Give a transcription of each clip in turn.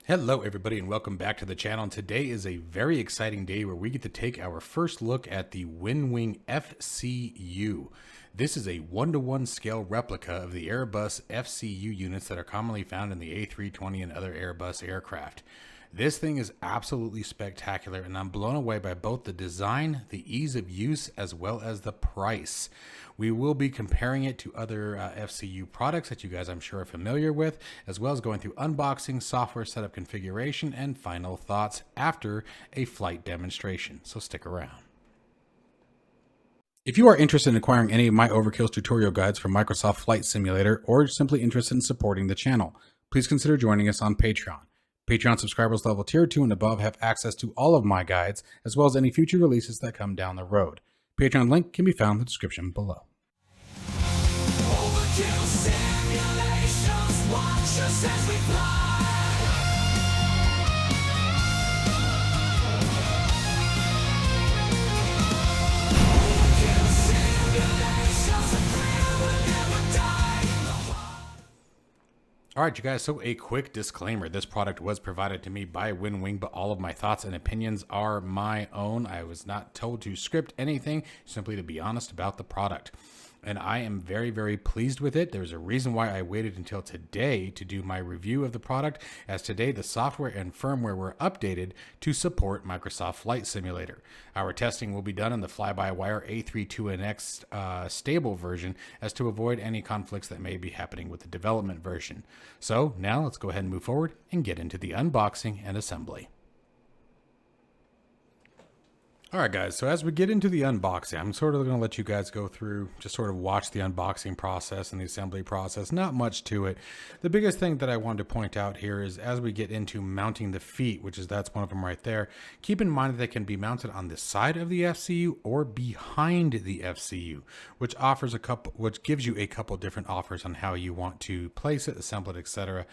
Hello everybody and welcome back to the channel. Today is a very exciting day where we get to take our first look at the WinWing FCU. This is a 1-to-1 scale replica of the Airbus FCU units that are commonly found in the A320 and other Airbus aircraft. This thing is absolutely spectacular and I'm blown away by both the design, the ease of use, as well as the price. We will be comparing it to other FCU products that you guys I'm sure are familiar with, as well as going through unboxing, software setup configuration, and final thoughts after a flight demonstration. So stick around. If you are interested in acquiring any of my Overkills tutorial guides for Microsoft Flight Simulator, or simply interested in supporting the channel, please consider joining us on Patreon. Patreon subscribers level tier 2 and above have access to all of my guides, as well as any future releases that come down the road. Patreon link can be found in the description below. Overkill simulations, watch us as we fly. Overkill simulations, a thrill will never die. All right, you guys, so a quick disclaimer. This product was provided to me by WinWing, but all of my thoughts and opinions are my own. I was not told to script anything, simply to be honest about the product. And I am very, very pleased with it. There's a reason why I waited until today to do my review of the product, as today the software and firmware were updated to support Microsoft Flight Simulator. Our testing will be done in the fly-by-wire A32NX stable version, as to avoid any conflicts that may be happening with the development version. So now let's go ahead and move forward and get into the unboxing and assembly. All right, guys, so as we get into the unboxing, I'm sort of going to let you guys go through, just sort of watch the unboxing process and the assembly process. Not much to it. The biggest thing that I wanted to point out here is as we get into mounting the feet, that's one of them right there, keep in mind that they can be mounted on the side of the FCU or behind the FCU, which gives you a couple different offers on how you want to place it, assemble it, etc.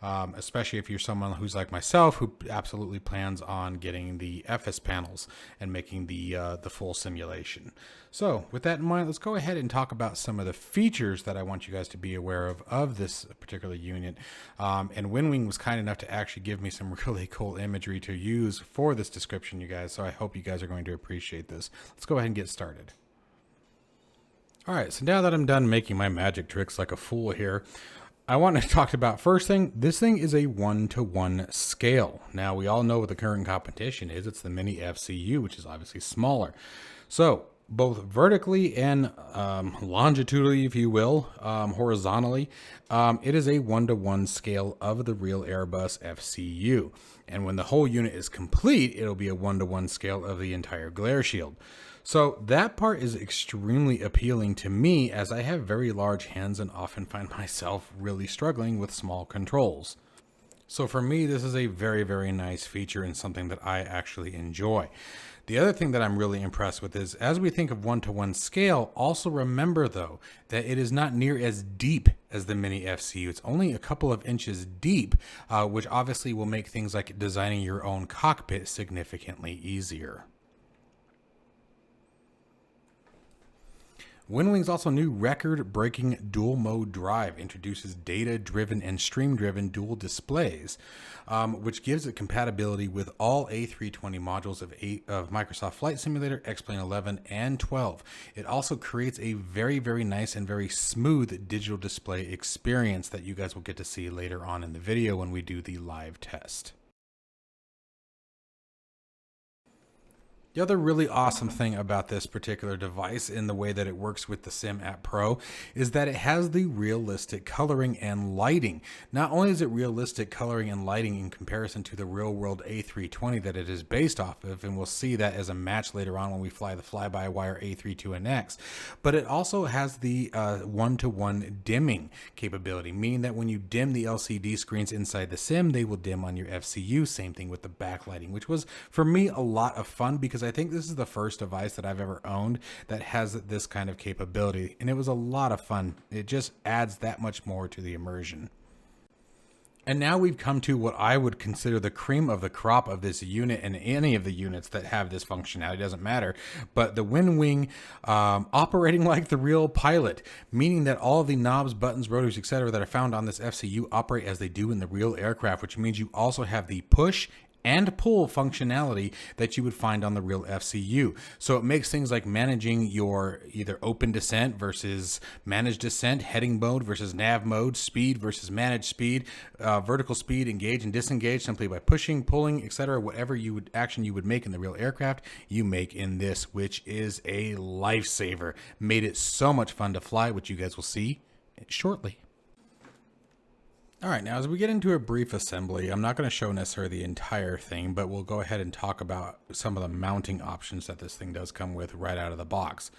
Especially if you're someone who's like myself, who absolutely plans on getting the FS panels and making the full simulation. So with that in mind, let's go ahead and talk about some of the features that I want you guys to be aware of this particular unit. And WinWing was kind enough to actually give me some really cool imagery to use for this description, you guys. So I hope you guys are going to appreciate this. Let's go ahead and get started. All right, so now that I'm done making my magic tricks like a fool here, I want to talk about first thing. This thing is a 1-to-1 scale. Now we all know what the current competition is. It's the mini FCU, which is obviously smaller. So both vertically and longitudinally, if you will, horizontally, it is a 1-to-1 scale of the real Airbus FCU. And when the whole unit is complete, it'll be a 1-to-1 scale of the entire glare shield. So that part is extremely appealing to me, as I have very large hands and often find myself really struggling with small controls. So for me, this is a very, very nice feature and something that I actually enjoy. The other thing that I'm really impressed with is, as we think of 1-to-1 scale, also remember though, that it is not near as deep as the mini FCU. It's only a couple of inches deep, which obviously will make things like designing your own cockpit significantly easier. WinWing's also new record-breaking dual mode drive introduces data-driven and stream-driven dual displays, which gives it compatibility with all A320 modules of Microsoft Flight Simulator, XPlane 11 and 12. It also creates a very, very nice and very smooth digital display experience that you guys will get to see later on in the video when we do the live test. The other really awesome thing about this particular device, in the way that it works with the Sim App Pro, is that it has the realistic coloring and lighting. Not only is it realistic coloring and lighting in comparison to the real world A320 that it is based off of, and we'll see that as a match later on when we fly the fly-by-wire A32NX, but it also has the 1-to-1 dimming capability, meaning that when you dim the LCD screens inside the Sim, they will dim on your FCU. Same thing with the backlighting, which was, for me, a lot of fun, because I think this is the first device that I've ever owned that has this kind of capability, and it was a lot of fun. It just adds that much more to the immersion. And now we've come to what I would consider the cream of the crop of this unit, and any of the units that have this functionality, doesn't matter. But the WinWing operating like the real pilot, meaning that all the knobs, buttons, rotors, etc. that are found on this FCU operate as they do in the real aircraft, which means you also have the push and pull functionality that you would find on the real FCU. So it makes things like managing your either open descent versus managed descent, heading mode versus nav mode, speed versus managed speed, vertical speed, engage and disengage simply by pushing, pulling, etc. Whatever action you would make in the real aircraft, you make in this, which is a lifesaver. Made it so much fun to fly, which you guys will see shortly. All right, now as we get into a brief assembly, I'm not going to show necessarily the entire thing, but we'll go ahead and talk about some of the mounting options that this thing does come with right out of the box.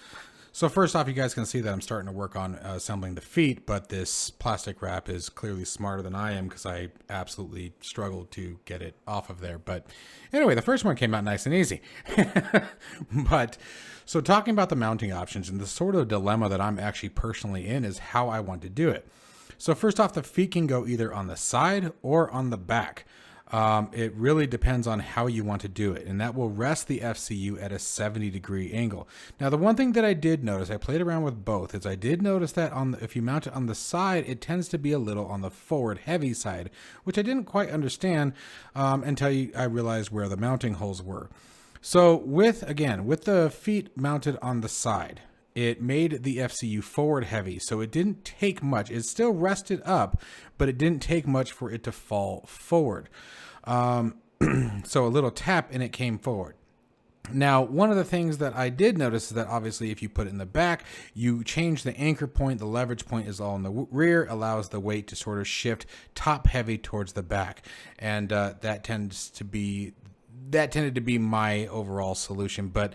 So first off, you guys can see that I'm starting to work on assembling the feet, but this plastic wrap is clearly smarter than I am because I absolutely struggled to get it off of there. But anyway, the first one came out nice and easy. But so talking about the mounting options and the sort of dilemma that I'm actually personally in is how I want to do it. So first off, the feet can go either on the side or on the back. It really depends on how you want to do it, and that will rest the FCU at a 70-degree angle. Now, the one thing that I did notice, I played around with both, is I did notice that if you mount it on the side, it tends to be a little on the forward heavy side, which I didn't quite understand until I realized where the mounting holes were. So with the feet mounted on the side, it made the FCU forward heavy, so it didn't take much. It still rested up, but it didn't take much for it to fall forward. So a little tap and it came forward. Now, one of the things that I did notice is that obviously if you put it in the back, you change the anchor point, the leverage point is all in the rear, allows the weight to sort of shift top heavy towards the back. And that tended to be my overall solution. But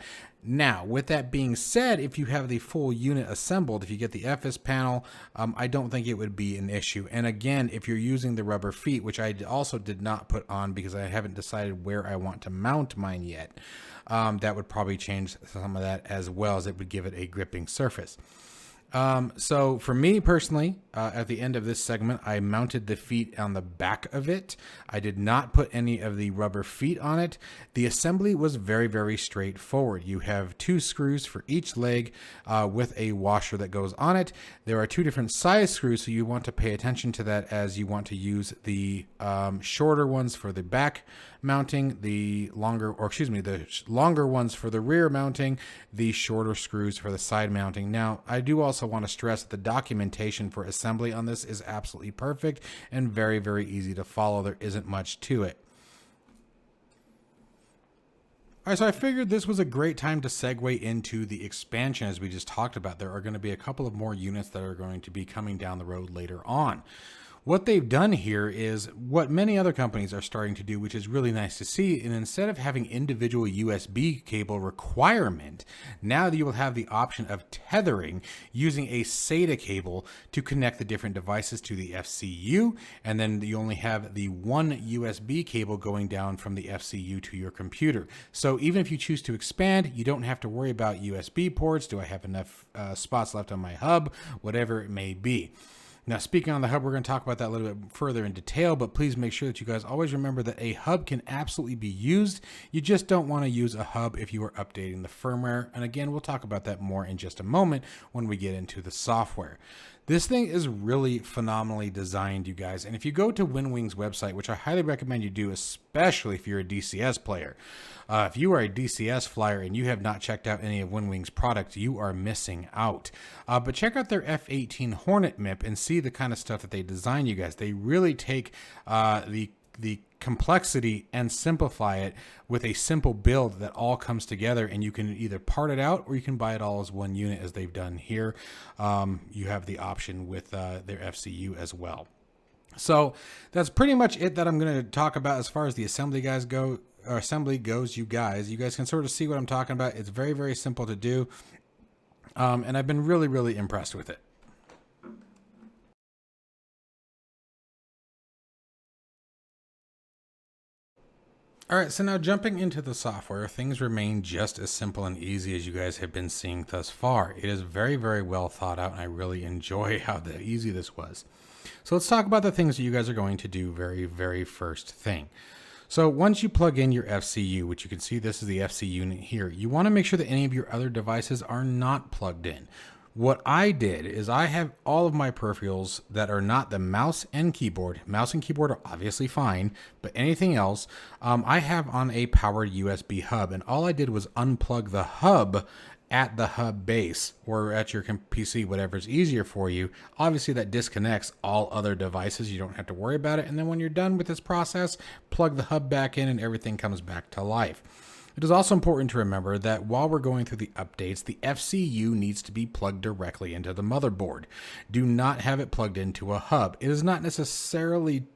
now, with that being said, if you have the full unit assembled, if you get the FS panel, I don't think it would be an issue. And again, if you're using the rubber feet, which I also did not put on because I haven't decided where I want to mount mine yet, that would probably change some of that as well, as it would give it a gripping surface. So for me personally, at the end of this segment, I mounted the feet on the back of it. I did not put any of the rubber feet on it. The assembly was very, very straightforward. You have 2 screws for each leg with a washer that goes on it. There are 2 different size screws, so you want to pay attention to that as you want to use the shorter ones for the back mounting, the longer ones for the rear mounting, the shorter screws for the side mounting. Now, I do also want to stress that the documentation for assembly on this is absolutely perfect and very, very easy to follow. There isn't much to it. All right, so I figured this was a great time to segue into the expansion as we just talked about. There are going to be a couple of more units that are going to be coming down the road later on. What they've done here is what many other companies are starting to do, which is really nice to see. And instead of having individual USB cable requirement, now you will have the option of tethering using a SATA cable to connect the different devices to the FCU. And then you only have the one USB cable going down from the FCU to your computer. So even if you choose to expand, you don't have to worry about USB ports. Do I have enough spots left on my hub? Whatever it may be. Now, speaking on the hub, we're going to talk about that a little bit further in detail, but please make sure that you guys always remember that a hub can absolutely be used. You just don't want to use a hub if you are updating the firmware. And again, we'll talk about that more in just a moment when we get into the software. This thing is really phenomenally designed, you guys. And if you go to WinWing's website, which I highly recommend you do, especially if you're a DCS player, if you are a DCS flyer and you have not checked out any of WinWing's products, you are missing out. But check out their F-18 Hornet MIP and see the kind of stuff that they design, you guys. They really take the complexity and simplify it with a simple build that all comes together, and you can either part it out or you can buy it all as one unit as they've done here. You have the option with their FCU as well. So that's pretty much it that I'm going to talk about as far as the assembly goes. You guys can sort of see what I'm talking about. It's very, very simple to do. And I've been really, really impressed with it. All right, so now jumping into the software, things remain just as simple and easy as you guys have been seeing thus far. It is very, very well thought out, and I really enjoy how easy this was. So let's talk about the things that you guys are going to do very first thing. So once you plug in your FCU, which you can see this is the FC unit here, you want to make sure that any of your other devices are not plugged in. What I did is I have all of my peripherals that are not the mouse and keyboard. Mouse and keyboard are obviously fine, but anything else, I have on a powered USB hub, and all I did was unplug the hub at the hub base or at your PC, whatever's easier for you. Obviously that disconnects all other devices. You don't have to worry about it. And then when you're done with this process, plug the hub back in and everything comes back to life. It is also important to remember that while we're going through the updates, the FCU needs to be plugged directly into the motherboard. Do not have it plugged into a hub. It is not necessarily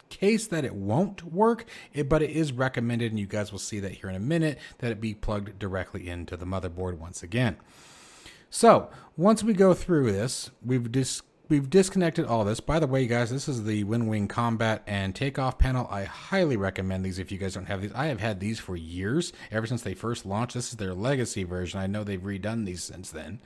case that it won't work, but it is recommended, and you guys will see that here in a minute, that it be plugged directly into the motherboard once again. So once we go through this, we've disconnected all this. By the way, guys, this is the WinWing Combat and Takeoff panel. I highly recommend these if you guys don't have these. I have had these for years, ever since they first launched. This is their legacy version. I know they've redone these since then,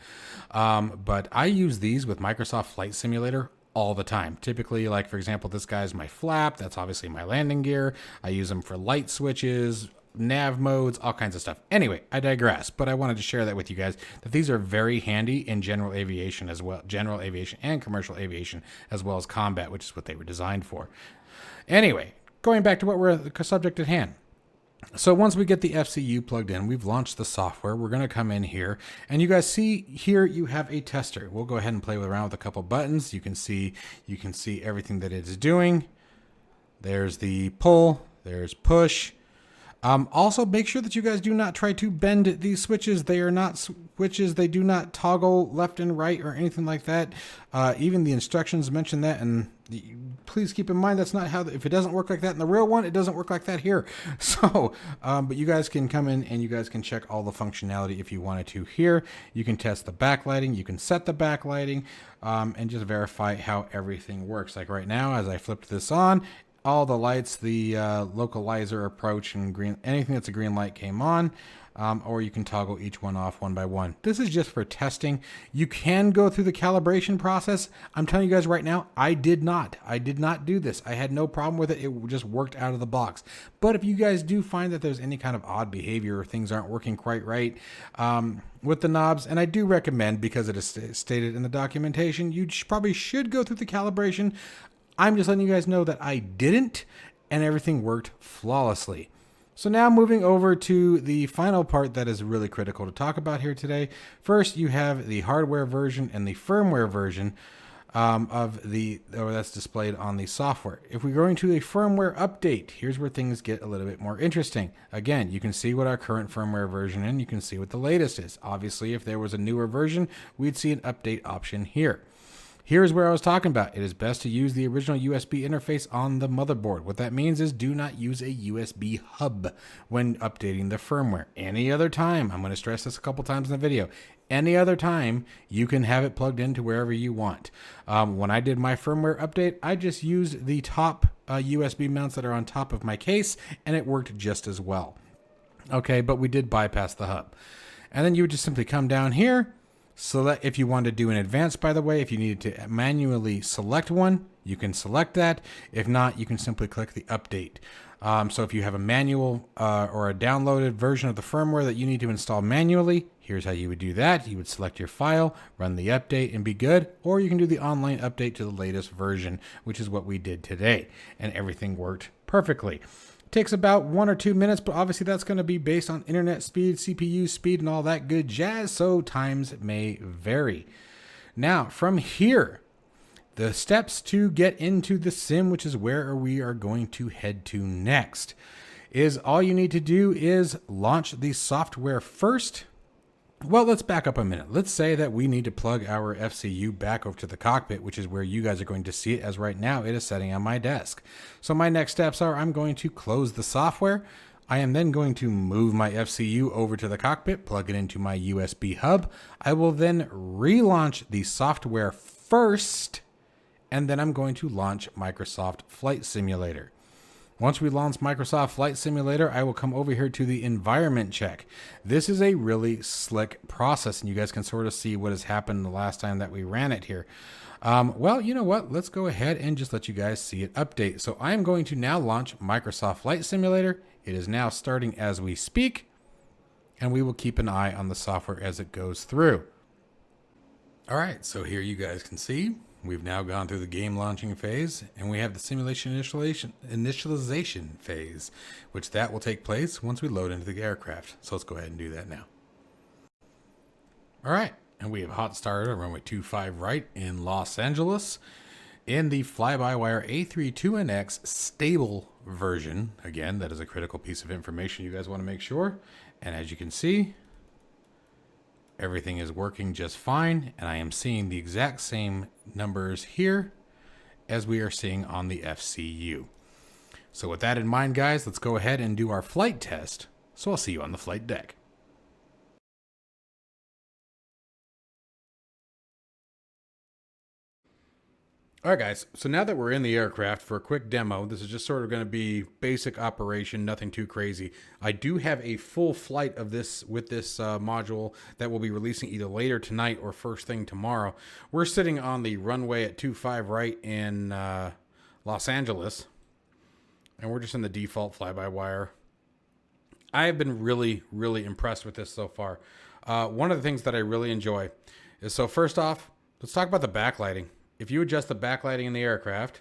but I use these with Microsoft Flight Simulator all the time. Typically, like for example, this guy's my flap. That's obviously my landing gear. I use them for light switches, nav modes, all kinds of stuff. Anyway, I digress, but I wanted to share that with you guys, that these are very handy in general aviation as well, general aviation and commercial aviation, as well as combat, which is what they were designed for. Anyway, going back to what we're the subject at hand. So once we get the FCU plugged in, we've launched the software. We're going to come in here, and you guys see here you have a tester. We'll go ahead and play around with a couple buttons. You can see everything that it's doing. There's the pull, there's push. Also, make sure that you guys do not try to bend these switches. They are not switches. They do not toggle left and right or anything like that. Even the instructions mention that, and please keep in mind that's not how, if it doesn't work like that in the real one, it doesn't work like that here. So, but you guys can come in and you guys can check all the functionality if you wanted to here. You can test the backlighting. You can set the backlighting and just verify how everything works. Like right now, as I flipped this on, all the lights, the localizer approach and green, anything that's a green light came on, or you can toggle each one off one by one. This is just for testing. You can go through the calibration process. I'm telling you guys right now, I did not do this. I had no problem with it. It just worked out of the box. But if you guys do find that there's any kind of odd behavior or things aren't working quite right with the knobs, and I do recommend, because it is stated in the documentation, you probably should go through the calibration. I'm just letting you guys know that I didn't, and everything worked flawlessly. So now moving over to the final part that is really critical to talk about here today. First, you have the hardware version and the firmware version that's displayed on the software. If we go into a firmware update, here's where things get a little bit more interesting. Again, you can see what our current firmware version is, and you can see what the latest is. Obviously, if there was a newer version, we'd see an update option here. Here's where I was talking about. It is best to use the original USB interface on the motherboard. What that means is do not use a USB hub when updating the firmware. Any other time, I'm going to stress this a couple times in the video, any other time you can have it plugged into wherever you want. When I did my firmware update, I just used the top USB mounts that are on top of my case, and it worked just as well. Okay, but we did bypass the hub. And then you would just simply come down here. Select, if you wanted to do an advanced, by the way, if you needed to manually select one, you can select that. If not, you can simply click the update. So if you have a manual or a downloaded version of the firmware that you need to install manually, here's how you would do that. You would select your file, run the update, and be good. Or you can do the online update to the latest version, which is what we did today. And everything worked perfectly. Takes about 1 or 2 minutes, but obviously that's going to be based on internet speed, CPU speed, and all that good jazz, so times may vary. Now, from here, the steps to get into the sim, which is where we are going to head to next, is all you need to do is launch the software first. Well, let's back up a minute. Let's say that we need to plug our FCU back over to the cockpit, which is where you guys are going to see it, as right now it is sitting on my desk. So my next steps are I'm going to close the software. I am then going to move my FCU over to the cockpit, plug it into my USB hub. I will then relaunch the software first, and then I'm going to launch Microsoft Flight Simulator. Once we launch Microsoft Flight Simulator, I will come over here to the environment check. This is a really slick process, and you guys can sort of see what has happened the last time that we ran it here. Well, you know what? Let's go ahead and just let you guys see it update. So I am going to now launch Microsoft Flight Simulator. It is now starting as we speak, and we will keep an eye on the software as it goes through. All right, so here you guys can see we've now gone through the game launching phase, and we have the simulation initialization phase, which that will take place once we load into the aircraft. So let's go ahead and do that now. All right, and we have hot started on runway 25 right in Los Angeles in the fly-by-wire A32NX stable version. Again, that is a critical piece of information you guys want to make sure. And as you can see, everything is working just fine, and I am seeing the exact same numbers here as we are seeing on the FCU. So with that in mind, guys, let's go ahead and do our flight test. So I'll see you on the flight deck. All right, guys, so now that we're in the aircraft for a quick demo, this is just sort of going to be basic operation, nothing too crazy. I do have a full flight of this with this module that we'll be releasing either later tonight or first thing tomorrow. We're sitting on the runway at 25 right in Los Angeles, and we're just in the default fly-by-wire. I have been really, really impressed with this so far. One of the things that I really enjoy is, so first off, let's talk about the backlighting. If you adjust the backlighting in the aircraft,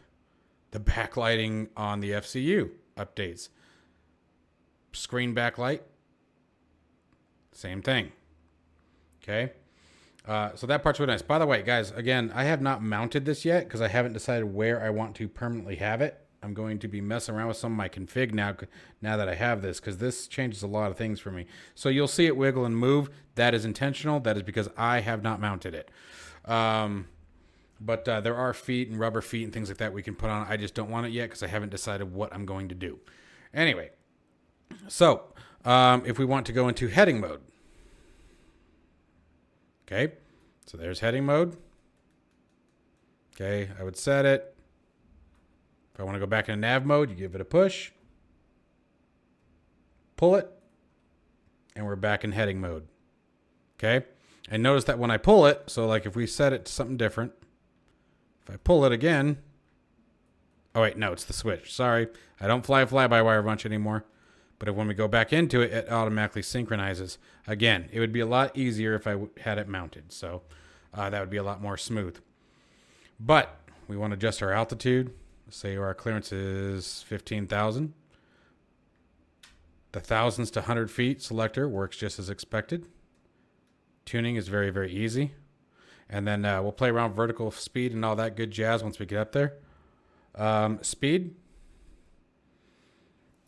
the backlighting on the FCU updates. Screen backlight, same thing. Okay. So that part's really nice. By the way, guys, again, I have not mounted this yet because I haven't decided where I want to permanently have it. I'm going to be messing around with some of my config now that I have this, because this changes a lot of things for me. So you'll see it wiggle and move. That is intentional. That is because I have not mounted it. But there are feet and rubber feet and things like that we can put on. I just don't want it yet because I haven't decided what I'm going to do. Anyway, so if we want to go into heading mode. Okay, so there's heading mode. Okay, I would set it. If I want to go back into nav mode, you give it a push. Pull it. And we're back in heading mode. Okay, and notice that when I pull it, so like if we set it to something different, if I pull it again, oh wait, no, it's the switch. Sorry, I don't fly-by-wire bunch anymore. But if when we go back into it, it automatically synchronizes. Again, it would be a lot easier if I had it mounted. So that would be a lot more smooth. But we want to adjust our altitude. Say our clearance is 15,000. The thousands to 100 feet selector works just as expected. Tuning is very, very easy. And then we'll play around vertical speed and all that good jazz once we get up there. Speed.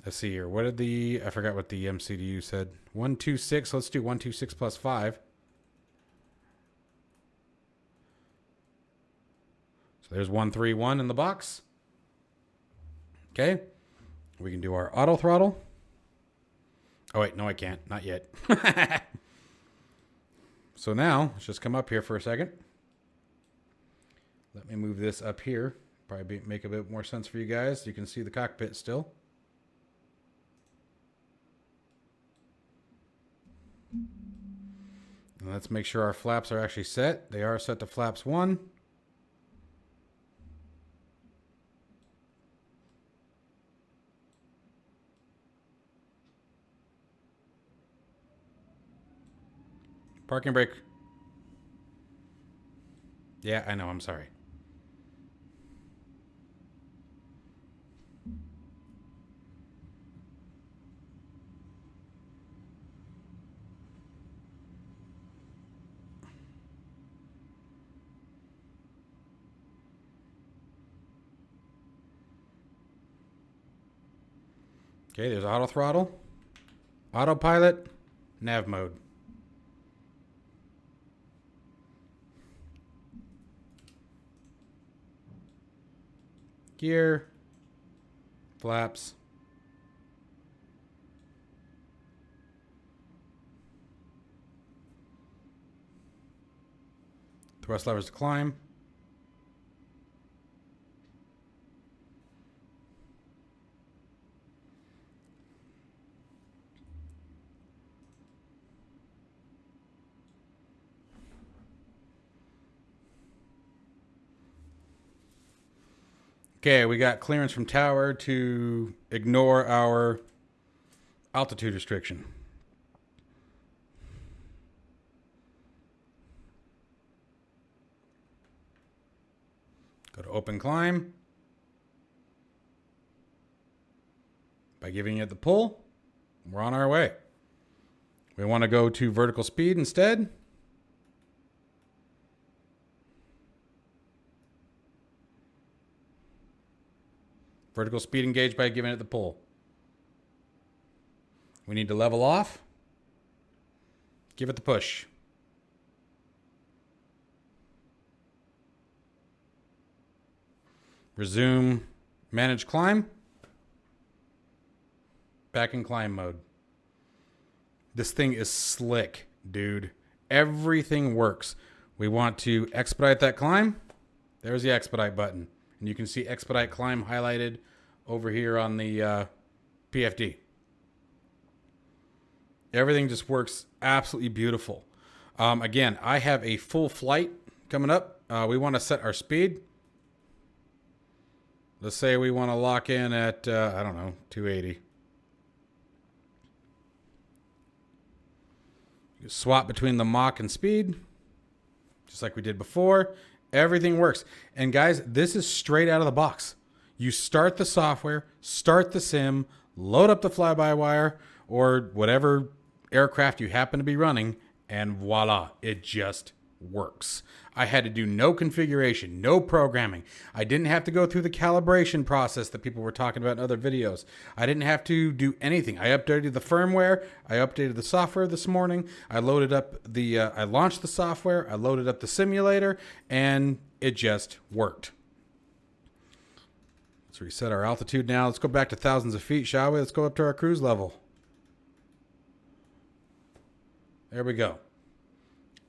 Let's see here. What did I forgot what the MCDU said. 126. Let's do 126 plus 5. So there's 131 in the box. Okay. We can do our auto throttle. Oh, wait. No, I can't. Not yet. So now, let's just come up here for a second. Let me move this up here. Probably make a bit more sense for you guys. You can see the cockpit still. And let's make sure our flaps are actually set. They are set to flaps 1. Parking brake. Yeah, I know. I'm sorry. Okay, there's auto throttle, autopilot, nav mode. Gear, flaps, thrust levers to climb, Okay, we got clearance from tower to ignore our altitude restriction. Go to open climb. By giving it the pull, we're on our way. We want to go to vertical speed instead. Vertical speed engaged by giving it the pull. We need to level off. Give it the push. Resume manage climb. Back in climb mode. This thing is slick, dude. Everything works. We want to expedite that climb. There's the expedite button. And you can see expedite climb highlighted over here on the PFD. Everything just works absolutely beautiful. Again, I have a full flight coming up. We want to set our speed. Let's say we want to lock in at, I don't know, 280. You swap between the Mach and speed, just like we did before. Everything works. And guys, this is straight out of the box. You start the software, start the sim, load up the fly-by-wire or whatever aircraft you happen to be running, and voila, it just works. I had to do no configuration, no programming. I didn't have to go through the calibration process that people were talking about in other videos. I didn't have to do anything. I updated the firmware. I updated the software this morning. I loaded up the, I launched the software. I loaded up the simulator, and it just worked. Let's reset our altitude now. Let's go back to thousands of feet, shall we? Let's go up to our cruise level. There we go.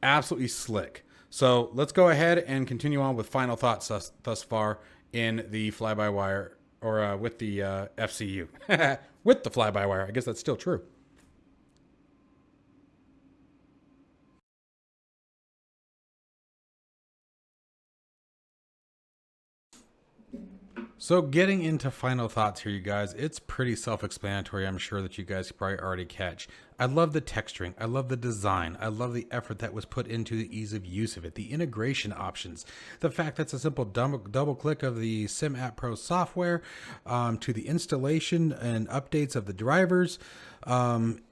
Absolutely slick. So let's go ahead and continue on with final thoughts thus far in the fly-by-wire, or with the FCU. With the fly-by-wire. I guess that's still true. So getting into final thoughts here, you guys, it's pretty self-explanatory. I'm sure that you guys probably already catch. I love the texturing. I love the design. I love the effort that was put into the ease of use of it, the integration options, the fact that's a simple double click of the Sim App Pro software, to the installation and updates of the drivers.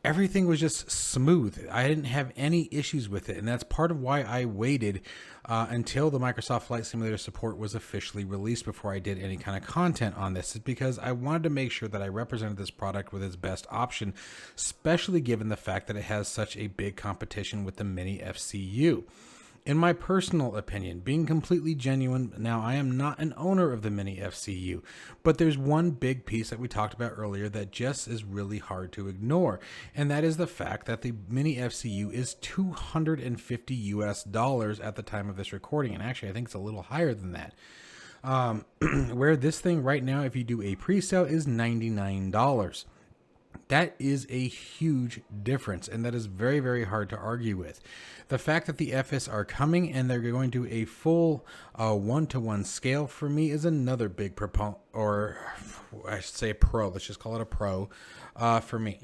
Everything was just smooth. I didn't have any issues with it. And that's part of why I waited until the Microsoft Flight Simulator support was officially released before I did any kind of content on this, is because I wanted to make sure that I represented this product with its best option, especially given the fact that it has such a big competition with the Mini FCU. In my personal opinion, being completely genuine, now I am not an owner of the Mini FCU, but there's one big piece that we talked about earlier that just is really hard to ignore, and that is the fact that the Mini FCU is $250 US at the time of this recording, and actually I think it's a little higher than that. Where this thing right now, if you do a pre-sale, is $99. That is a huge difference, and that is very, very hard to argue with. The fact that the FS are coming and they're going to a full one-to-one scale for me is another big or I should say pro. Let's just call it a pro for me.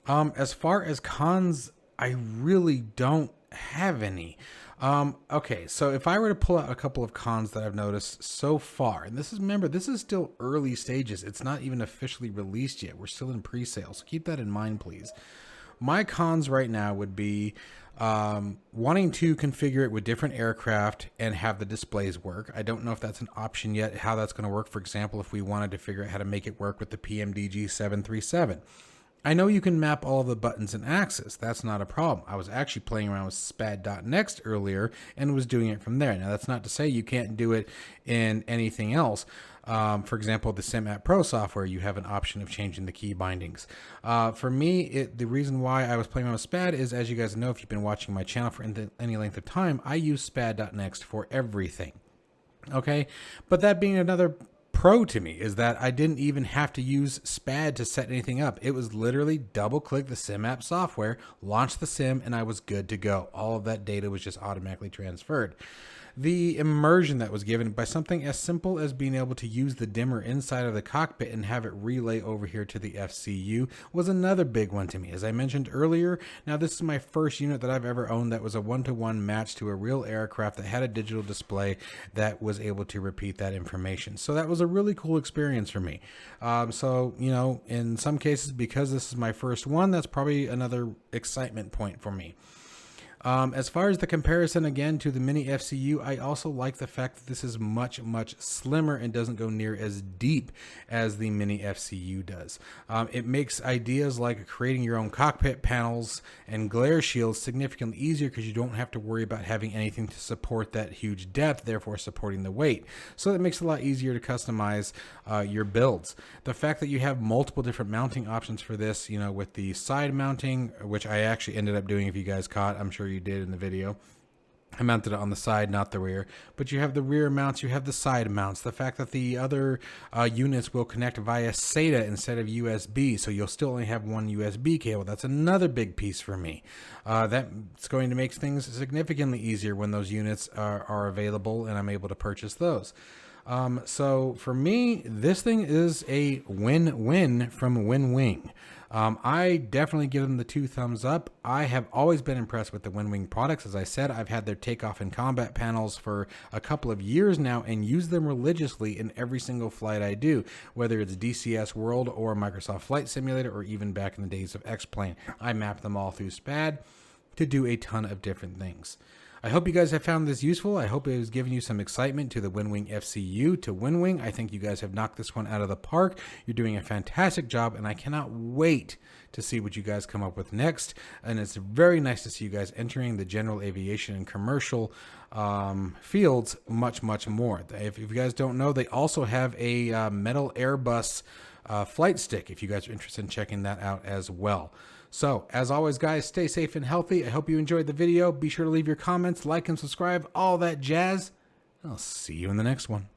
As far as cons, I really don't have any. Okay, so if I were to pull out a couple of cons that I've noticed so far, and this is, remember, this is still early stages. It's not even officially released yet. We're still in pre-sale, so keep that in mind, please. My cons right now would be wanting to configure it with different aircraft and have the displays work. I don't know if that's an option yet, how that's going to work. For example, if we wanted to figure out how to make it work with the PMDG 737. I know you can map all of the buttons and axes. That's not a problem. I was actually playing around with SPAD.next earlier and was doing it from there. Now, that's not to say you can't do it in anything else. For example, the Sim App Pro software, you have an option of changing the key bindings. For me, the reason why I was playing around with SPAD is, as you guys know, if you've been watching my channel for any length of time, I use SPAD.next for everything. Okay, but that being another pro to me is that I didn't even have to use SPAD to set anything up. It was literally double click the Sim App software, launch the sim, and I was good to go. All of that data was just automatically transferred. The immersion that was given by something as simple as being able to use the dimmer inside of the cockpit and have it relay over here to the FCU was another big one to me. As I mentioned earlier, now this is my first unit that I've ever owned that was a one-to-one match to a real aircraft that had a digital display that was able to repeat that information. So that was a really cool experience for me. So, you know, in some cases, because this is my first one, that's probably another excitement point for me. As far as the comparison again to the Mini FCU, I also like the fact that this is much slimmer and doesn't go near as deep as the Mini FCU does. It makes ideas like creating your own cockpit panels and glare shields significantly easier because you don't have to worry about having anything to support that huge depth, therefore supporting the weight. So that makes it a lot easier to customize your builds. The fact that you have multiple different mounting options for this, you know, with the side mounting, which I actually ended up doing, if you guys caught, I'm sure you did in the video. I mounted it on the side, not the rear, but you have the rear mounts, you have the side mounts, the fact that the other units will connect via SATA instead of USB, so you'll still only have one USB cable. That's another big piece for me. That's going to make things significantly easier when those units are available and I'm able to purchase those. So for me, this thing is a win-win from WinWing. I definitely give them the 2 thumbs up. I have always been impressed with the WinWing products. As I said, I've had their takeoff and combat panels for a couple of years now and use them religiously in every single flight I do, whether it's DCS World or Microsoft Flight Simulator or even back in the days of XPlane. I map them all through SPAD to do a ton of different things. I hope you guys have found this useful. I hope it has given you some excitement to the WinWing FCU, to WinWing. I think you guys have knocked this one out of the park. You're doing a fantastic job, and I cannot wait to see what you guys come up with next. And it's very nice to see you guys entering the general aviation and commercial fields much more. If you guys don't know, they also have a metal Airbus flight stick, if you guys are interested in checking that out as well. So, as always, guys, stay safe and healthy. I hope you enjoyed the video. Be sure to leave your comments, like and subscribe, all that jazz. I'll see you in the next one.